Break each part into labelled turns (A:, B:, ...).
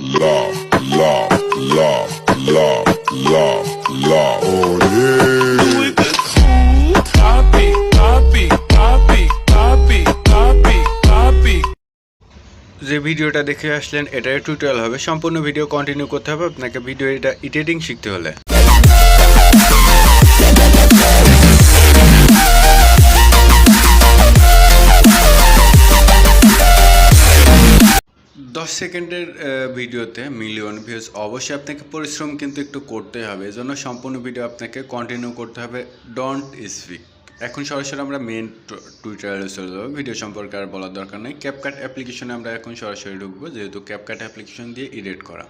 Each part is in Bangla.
A: love, love, love, love, love, love. Oh yeah. With the cool copy, copy, copy, copy, copy, copy.
B: যে ভিডিওটা দেখে আসলেন এটা টিউটোরিয়াল হবে, সম্পূর্ণ ভিডিও কন্টিনিউ করতে হবে আপনাকে ভিডিও এডিটিং শিখতে হলে। দশ সেকেন্ডের ভিডিওতে মিলিয়ন ভিউজ অবশ্যই আপনাকে পরিশ্রম কিন্তু একটু করতে হবে, এজন্য সম্পূর্ণ ভিডিও আপনাকে কন্টিনিউ করতে হবে। Don't speak. এখন সরাসরি আমরা মেন টিউটোরিয়ালে চলে যাবো, ভিডিও সম্পর্কে আর বলার দরকার নেই। ক্যাপকাট অ্যাপ্লিকেশনে আমরা এখন সরাসরি ঢুকবো, যেহেতু ক্যাপকাট অ্যাপ্লিকেশন দিয়ে এডিট করা।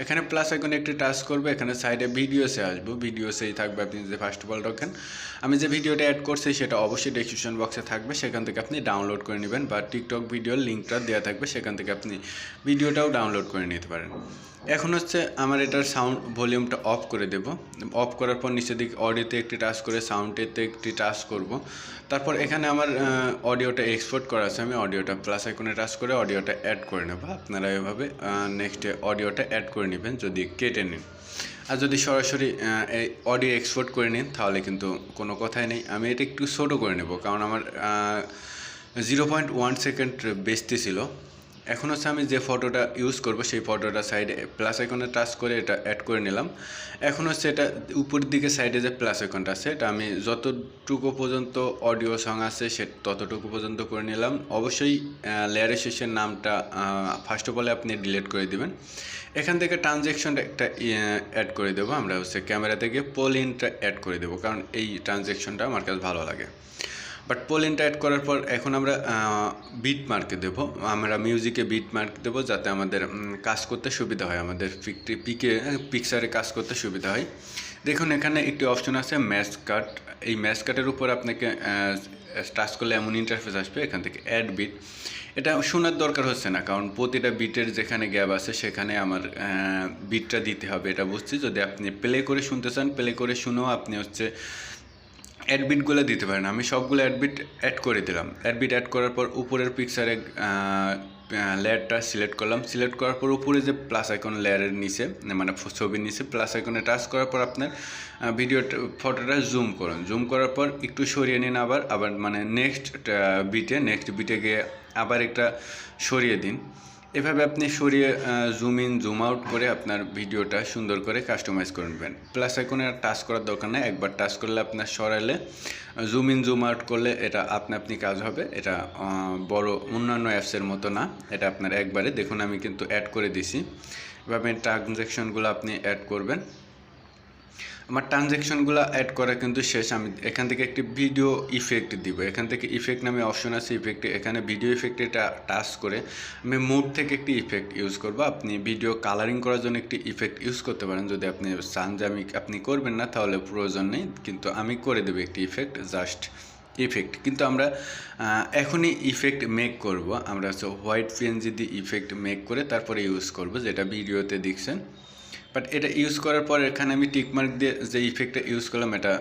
B: এখানে প্লাস আইকনে একটি টাচ করবো, এখানে সাইডে ভিডিওসে আসবো, ভিডিওসেই থাকবে। আপনি যদি ফার্স্ট অফ অল রাখেন, আমি যে ভিডিওটা অ্যাড করছি সেটা অবশ্যই ডেসক্রিপশন বক্সে থাকবে, সেখান থেকে আপনি ডাউনলোড করে নেবেন, বা টিকটক ভিডিওর লিঙ্কটা দেওয়া থাকবে, সেখান থেকে আপনি ভিডিওটাও ডাউনলোড করে নিতে পারেন। এখন হচ্ছে আমার এটার সাউন্ড ভলিউমটা অফ করে দেব। অফ করার পর নিচের দিকে অডিওতে একটি টাচ করে সাউন্ডেতে একটি টাচ করব। তারপর এখানে আমার অডিওটা এক্সপোর্ট করা আছে, আমি অডিওটা প্লাস আইকনে টাচ করে অডিওটা অ্যাড করে নেব। আপনারা এভাবে নেক্সটে অডিওটা অ্যাড করে নেবেন যদি কেটে নিন। আর যদি সরাসরি এই অডিও এক্সপোর্ট করে নিন তাহলে কিন্তু কোনো কথাই নেই। আমি এটা একটু ছোটো করে নেব, কারণ আমার 0.1 সেকেন্ড বেচতে ছিল। এখন হচ্ছে আমি যে ফটোটা ইউজ করব সেই ফটোটা সাইডে প্লাস আইকনে টাচ করে এটা অ্যাড করে নিলাম। এখন হচ্ছে এটা উপরের দিকে সাইডে যে প্লাস আইকনটা আছে এটা আমি যতটুকু পর্যন্ত অডিও সং আছে সে ততটুকু পর্যন্ত করে নিলাম। অবশ্যই লেয়ারের শেষের নামটা ফার্স্ট অফ অল আপনি ডিলিট করে দিবেন। এখান থেকে ট্রানজ্যাকশনটা একটা অ্যাড করে দেবো। আমরা হচ্ছে ক্যামেরা থেকে পোলিনটা অ্যাড করে দেবো, কারণ এই ট্রানজ্যাকশনটা আমার কাছে ভালো লাগে। বাট পোলিনটা অ্যাড করার পর এখন আমরা বিট মার্কে দেবো, আমরা মিউজিকে বিট মার্ক দেবো, যাতে আমাদের কাজ করতে সুবিধা হয়, আমাদের পিকচারে কাজ করতে সুবিধা হয়। দেখুন এখানে একটি অপশন আছে ম্যাচ কাট। এই ম্যাচ কাটের উপর আপনাকে টাচ করলে এমন ইন্টারফেস আসবে, এখান থেকে অ্যাড বিট। এটা শোনার দরকার হচ্ছে না, কারণ প্রতিটা বিটের যেখানে গ্যাপ আছে সেখানে আমার বিটটা দিতে হবে, এটা বুঝছি। যদি আপনি প্লে করে শুনতে চান, প্লে করে শুনেও আপনি হচ্ছে অ্যাডবিটগুলো দিতে পারেন। আমি সবগুলো অ্যাডবিট অ্যাড করে দিলাম। অ্যাডবিট অ্যাড করার পর উপরের পিকচারে লেয়ারটা সিলেক্ট করলাম। সিলেক্ট করার পর উপরে যে প্লাস আইকন লেয়ারের নিচে, মানে ছবির নিচে প্লাস আইকনে টাচ করার পর আপনার ফটোটা জুম করুন। জুম করার পর একটু সরিয়ে নিন, আবার মানে নেক্সট বিটে গিয়ে আবার একটা সরিয়ে দিন। এভাবে আপনি সরিয়ে জুম ইন জুম আউট করে আপনার ভিডিওটা সুন্দর করে কাস্টমাইজ করে নেবেন। প্লাস আইকনে আর টাচ করার দরকার নেই, একবার টাচ করলে আপনার সরালে জুম ইন জুম আউট করলে এটা আপনি কাজ হবে। এটা বড় অন্যান্য অ্যাপসের মতো না, এটা আপনার একবারে। দেখুন আমি কিন্তু অ্যাড করে দিছি। এভাবে ট্রানজ্যাকশনগুলো আপনি অ্যাড করবেন। আমার ট্রানজ্যাকশনগুলো অ্যাড করা কিন্তু শেষ। আমি এখান থেকে একটি ভিডিও ইফেক্ট দিব। এখান থেকে ইফেক্ট নামে অপশন আছে, ইফেক্টে এখানে ভিডিও ইফেক্টে টাচ করে আমি মুড থেকে একটি ইফেক্ট ইউজ করব। আপনি ভিডিও কালারিং করার জন্য একটি ইফেক্ট ইউজ করতে পারেন, যদি আপনি চান যে আপনি করবেন না তাহলে প্রয়োজন নেই, কিন্তু আমি করে দেবো একটি ইফেক্ট, জাস্ট ইফেক্ট। কিন্তু আমরা এখনই ইফেক্ট মেক করব। আমরা হচ্ছে হোয়াইট পিএনজি দিয়ে ইফেক্ট মেক করে তারপরে ইউজ করব, যেটা ভিডিওতে দেখছেন। বাট এটা ইউজ করার পর এখানে আমি টিকমার্ক দিয়ে যে ইফেক্টটা ইউজ করলাম এটা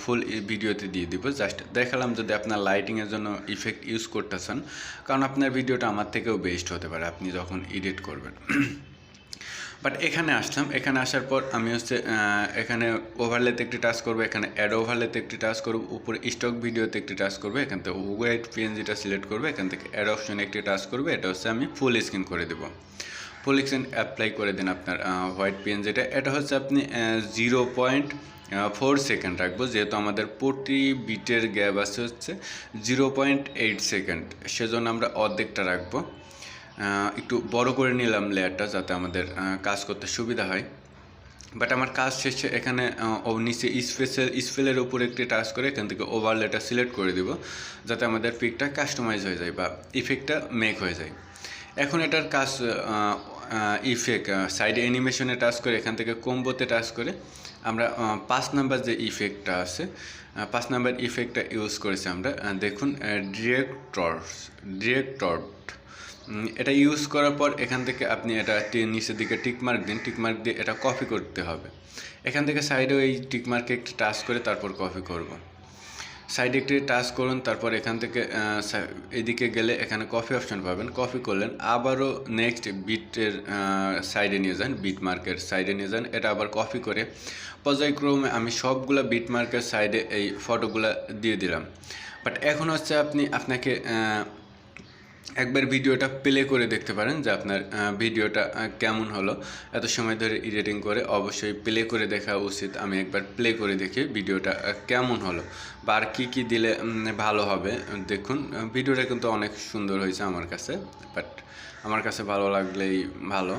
B: ফুল ভিডিওতে দিয়ে দিব। জাস্ট দেখালাম যদি আপনার লাইটিংয়ের জন্য ইফেক্ট ইউজ করতেছেন, কারণ আপনার ভিডিওটা আমার থেকেও বেস্ট হতে পারে আপনি যখন এডিট করবেন। বাট এখানে আসলাম, এখানে আসার পর আমি হচ্ছে এখানে ওভারলেতে একটি টাচ করবো, এখানে অ্যাড ওভারলেতে একটি টাচ করবো, উপরে স্টক ভিডিওতে একটি টাচ করবো, এখান থেকে হোয়াইট পিএনজিটা সিলেক্ট করবো, এখান থেকে অ্যাড অপশনে একটি টাচ করবো। এটা হচ্ছে আমি ফুল স্ক্রিন করে দেবো। ফুল স্ক্রিন অ্যাপ্লাই করে দিন আপনার হোয়াইট পিএনজিটা। এটা হচ্ছে আপনি 0.4 সেকেন্ড রাখবো, যেহেতু আমাদের প্রতি বিটের গ্যাপ আছে হচ্ছে 0.8 সেকেন্ড, সেজন্য আমরা অর্ধেকটা রাখবো। একটু বড় করে নিলাম লেয়ারটা, যাতে আমাদের কাজ করতে সুবিধা হয়। বাট আমার কাজ শেষে এখানে নিচে স্পেলের উপর একটি টাচ করে এখান থেকে ওভারলেটা সিলেক্ট করে দিব, যাতে আমাদের পিকটা কাস্টমাইজ হয়ে যায় বা ইফেক্টটা মেক হয়ে যায়। এখন এটার কাজ ইফেক্ট সাইডে অ্যানিমেশনে টাচ করে এখান থেকে কম্বোতে টাচ করে আমরা 5 নাম্বার যে ইফেক্টটা আছে 5 নাম্বার ইফেক্টটা ইউজ করেছি আমরা। দেখুন ডিরেক্টর এটা ইউজ করার পর এখান থেকে আপনি এটা নিচের দিকে টিকমার্ক দিন, টিকমার্ক দিয়ে এটা কপি করতে হবে। এখান থেকে সাইডেও এই টিকমার্কে একটু টাচ করে তারপর কপি করব। সাইডে একটি টাচ করুন, তারপর এখান থেকে এদিকে গেলে এখানে কপি অপশন পাবেন, কপি করলেন, আবারও নেক্সট বিটের সাইডে নিয়ে যান, বিট মার্কের সাইডে নিয়ে যান, এটা আবার কপি করে পর্যায়ক্রমে আমি সবগুলা বিট মার্কের সাইডে এই ফটোগুলা দিয়ে দিলাম। বাট এখন হচ্ছে আপনাকে একবার ভিডিওটা প্লে করে দেখতে পারেন যে আপনার ভিডিওটা কেমন হলো। এত সময় ধরে এডিটিং করে অবশ্যই প্লে করে দেখা উচিত। আমি একবার প্লে করে দেখি ভিডিওটা কেমন হলো বা আর কী দিলে ভালো হবে। দেখুন ভিডিওটা কিন্তু অনেক সুন্দর হয়েছে আমার কাছে, বাট আমার কাছে ভালো লাগলেই ভালো,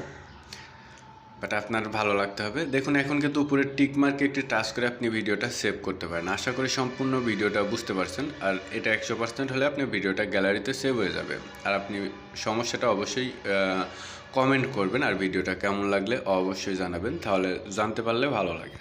B: বাট আপনার ভালো লাগতে হবে। দেখুন এখন কিন্তু উপরে টিক মার্কে একটি টাচ করে আপনি ভিডিওটা সেভ করতে পারেন। আশা করি সম্পূর্ণ ভিডিওটা বুঝতে পারছেন। আর এটা 100% হলে আপনি ভিডিওটা গ্যালারিতে সেভ হয়ে যাবে। আর আপনি সমস্যাটা অবশ্যই কমেন্ট করবেন, আর ভিডিওটা কেমন লাগলে অবশ্যই জানাবেন, তাহলে জানতে পারলে ভালো লাগে।